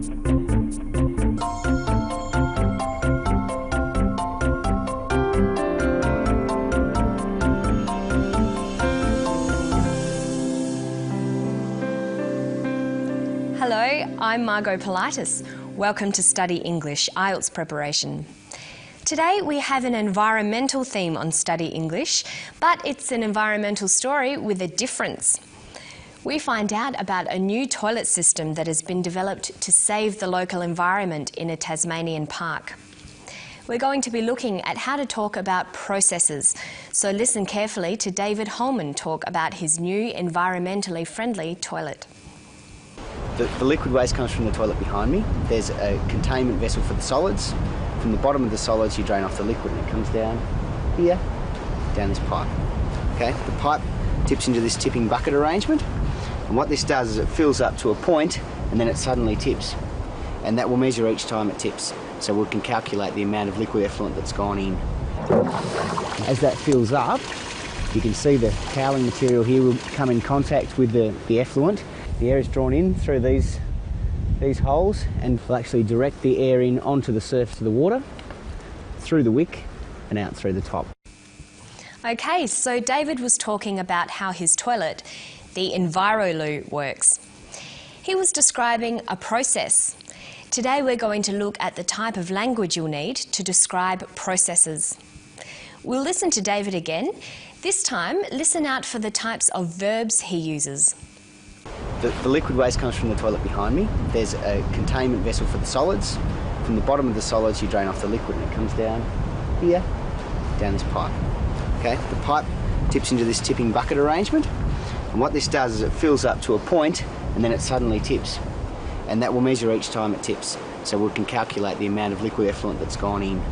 Hello, I'm Margot Politis. Welcome to Study English, IELTS preparation. Today we have an environmental theme on Study English, but it's an environmental story with a difference. We find out about a new toilet system that has been developed to save the local environment in a Tasmanian park. We're going to be looking at how to talk about processes, so listen carefully to David Holman talk about his new environmentally friendly toilet. The liquid waste comes from the toilet behind me. There's a containment vessel for the solids. From the bottom of the solids you drain off the liquid and it comes down here, down this pipe. Okay, the pipe tips into this tipping bucket arrangement, and what this does is it fills up to a point and then it suddenly tips, and that will measure each time it tips, so we can calculate the amount of liquid effluent that's gone in. As that fills up, you can see the cowling material here will come in contact with the effluent. The air is drawn in through these holes and will actually direct the air in onto the surface of the water, through the wick and out through the top. Okay, so David was talking about how his toilet, the Enviro, works. He was describing a process. Today we're going to look at the type of language you'll need to describe processes. We'll listen to David again. This time, listen out for the types of verbs he uses. The liquid waste comes from the toilet behind me. There's a containment vessel for the solids. From the bottom of the solids you drain off the liquid and it comes down here, down this pipe. Okay, the pipe tips into this tipping bucket arrangement, and what this does is it fills up to a point and then it suddenly tips, and that will measure each time it tips, so we can calculate the amount of liquid effluent that's gone in.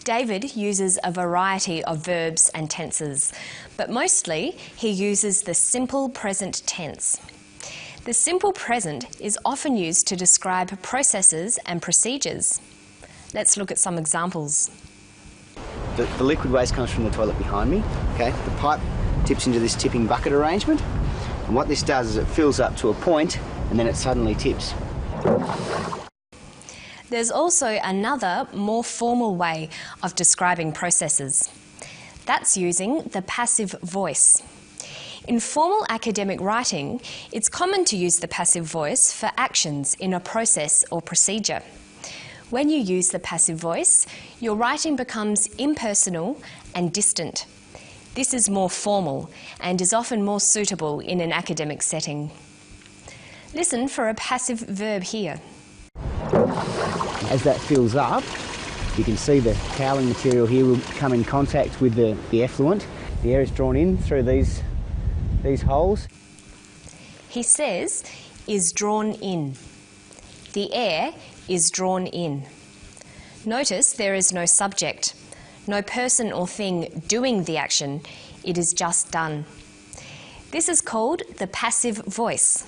David uses a variety of verbs and tenses, but mostly he uses the simple present tense. The simple present is often used to describe processes and procedures. Let's look at some examples. The liquid waste comes from the toilet behind me. Okay, the pipe tips into this tipping bucket arrangement, and what this does is it fills up to a point and then it suddenly tips. There's also another, more formal way of describing processes. That's using the passive voice. In formal academic writing, it's common to use the passive voice for actions in a process or procedure. When you use the passive voice, your writing becomes impersonal and distant. This is more formal and is often more suitable in an academic setting. Listen for a passive verb here. As that fills up, you can see the cowling material here will come in contact with the effluent. The air is drawn in through these holes. He says, is drawn in. The air is drawn in. Notice there is no subject, no person or thing doing the action, it is just done. This is called the passive voice.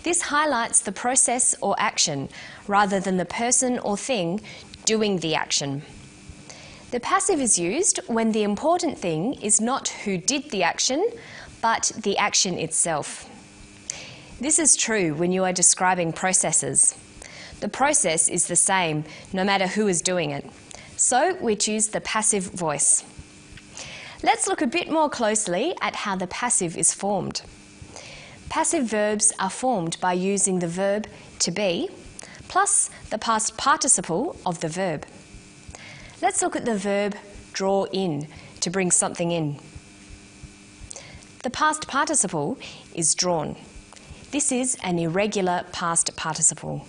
This highlights the process or action rather than the person or thing doing the action. The passive is used when the important thing is not who did the action, but the action itself. This is true when you are describing processes. The process is the same no matter who is doing it, so we choose the passive voice. Let's look a bit more closely at how the passive is formed. Passive verbs are formed by using the verb to be plus the past participle of the verb. Let's look at the verb draw in, to bring something in. The past participle is drawn. This is an irregular past participle.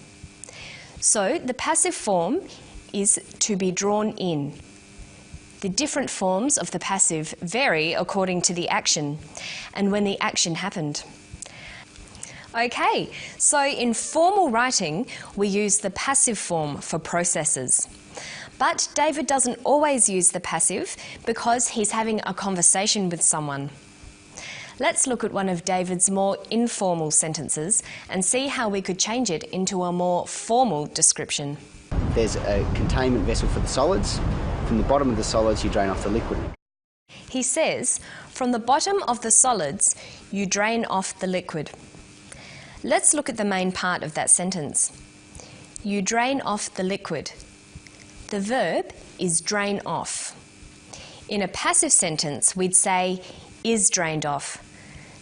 So the passive form is to be drawn in. The different forms of the passive vary according to the action and when the action happened. Okay, so in formal writing, we use the passive form for processes. But David doesn't always use the passive because he's having a conversation with someone. Let's look at one of David's more informal sentences and see how we could change it into a more formal description. There's a containment vessel for the solids. From the bottom of the solids you drain off the liquid. He says, from the bottom of the solids, you drain off the liquid. Let's look at the main part of that sentence. You drain off the liquid. The verb is drain off. In a passive sentence, we'd say is drained off,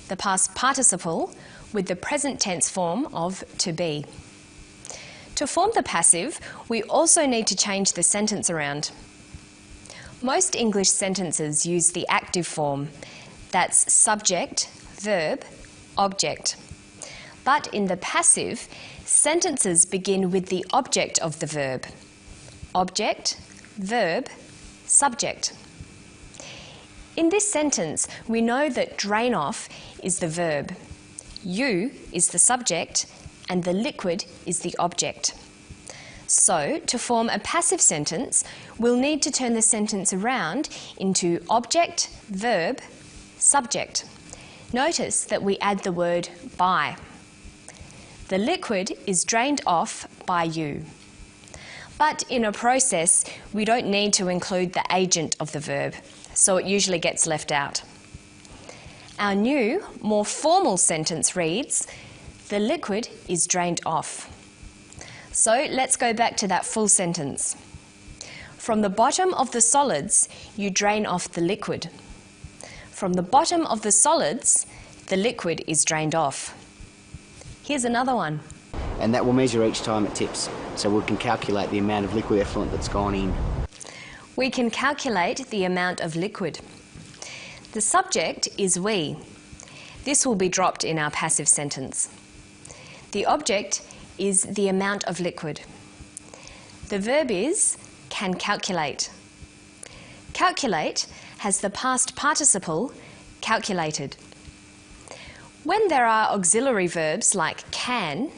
the past participle with the present tense form of to be. To form the passive, we also need to change the sentence around. Most English sentences use the active form, that's subject, verb, object. But in the passive, sentences begin with the object of the verb. Object, verb, subject. In this sentence, we know that drain off is the verb, you is the subject, and the liquid is the object. So, to form a passive sentence, we'll need to turn the sentence around into object, verb, subject. Notice that we add the word by. The liquid is drained off by you. But in a process, we don't need to include the agent of the verb, so it usually gets left out. Our new, more formal sentence reads, the liquid is drained off. So let's go back to that full sentence. From the bottom of the solids, you drain off the liquid. From the bottom of the solids, the liquid is drained off. Here's another one. And that will measure each time it tips, so we can calculate the amount of liquid effluent that's gone in. We can calculate the amount of liquid. The subject is we. This will be dropped in our passive sentence. The object is the amount of liquid. The verb is can calculate. Calculate has the past participle calculated. When there are auxiliary verbs like can,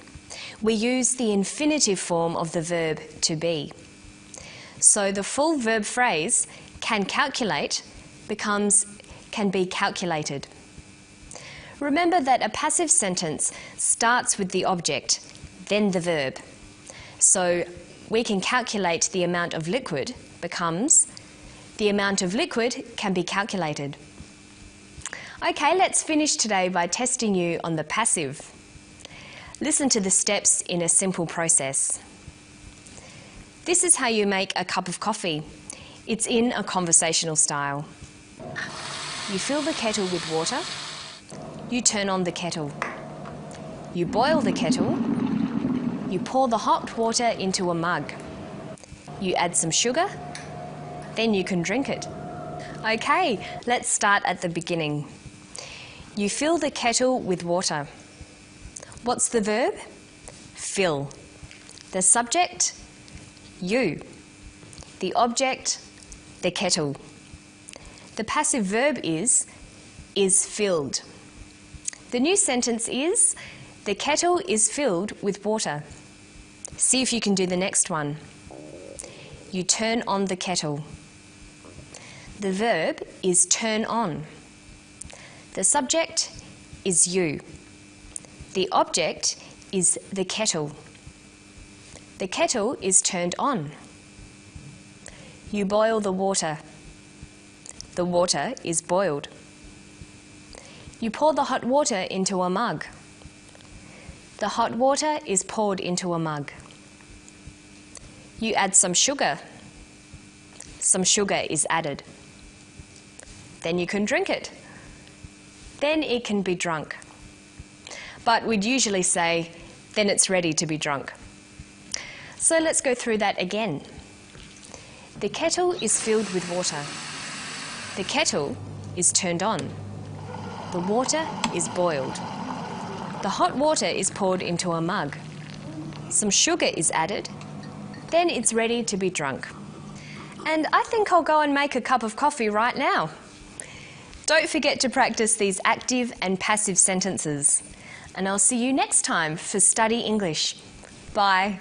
we use the infinitive form of the verb to be. So the full verb phrase can calculate becomes can be calculated. Remember that a passive sentence starts with the object, then the verb. So we can calculate the amount of liquid becomes the amount of liquid can be calculated. Okay, let's finish today by testing you on the passive. Listen to the steps in a simple process. This is how you make a cup of coffee. It's in a conversational style. You fill the kettle with water. You turn on the kettle. You boil the kettle. You pour the hot water into a mug. You add some sugar. Then you can drink it. Okay, let's start at the beginning. You fill the kettle with water. What's the verb? Fill. The subject? You. The object? The kettle. The passive verb is filled. The new sentence is, the kettle is filled with water. See if you can do the next one. You turn on the kettle. The verb is turn on. The subject is you. The object is the kettle. The kettle is turned on. You boil the water. The water is boiled. You pour the hot water into a mug. The hot water is poured into a mug. You add some sugar. Some sugar is added. Then you can drink it. Then it can be drunk. But we'd usually say, then it's ready to be drunk. So let's go through that again. The kettle is filled with water. The kettle is turned on. The water is boiled. The hot water is poured into a mug. Some sugar is added. Then it's ready to be drunk. And I think I'll go and make a cup of coffee right now. Don't forget to practice these active and passive sentences. And I'll see you next time for Study English. Bye.